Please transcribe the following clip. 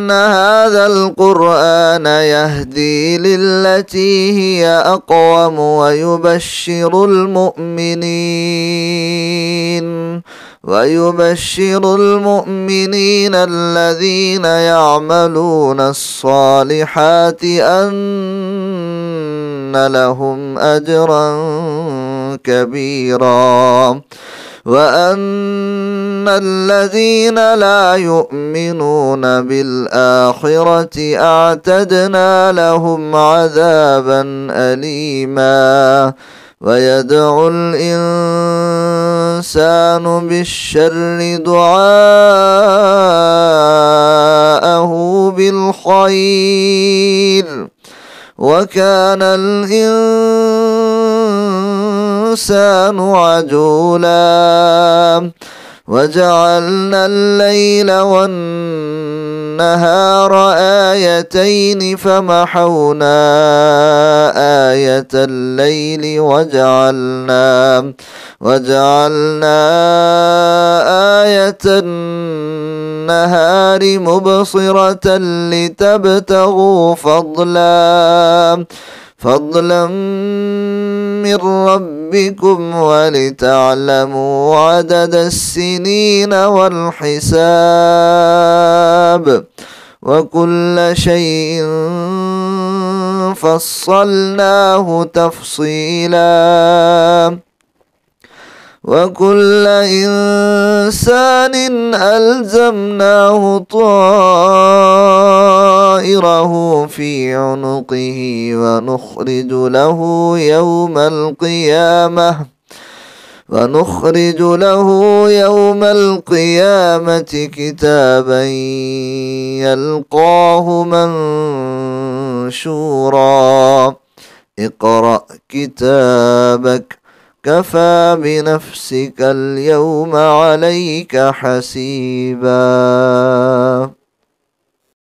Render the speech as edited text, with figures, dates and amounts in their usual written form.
إن هذا القرآن يهدي للتي هي أقوم ويبشر المؤمنين الذين يعملون الصالحات أن لهم أجرا كبيرا وأن الذين لا يؤمنون بالآخرة أعتدنا لهم عذابا أليما ويدعو الإنسان بالشر دعاءه بالخير وكان الإنسان عجولا وجعلنا الليل والنهار آيتين فمحونا آية الليل وجعلنا آية النهار مبصرة لتبتغوا فضلا من ربكم ولتعلموا عدد السنين والحساب وكل شيء فصلناه تفصيلا وكل إنسان ألزمناه طائره في عنقه ونخرج له يوم القيامة كتابا يلقاه منشورا اقرأ كتابك كفى بنفسك اليوم عليك حسيبا.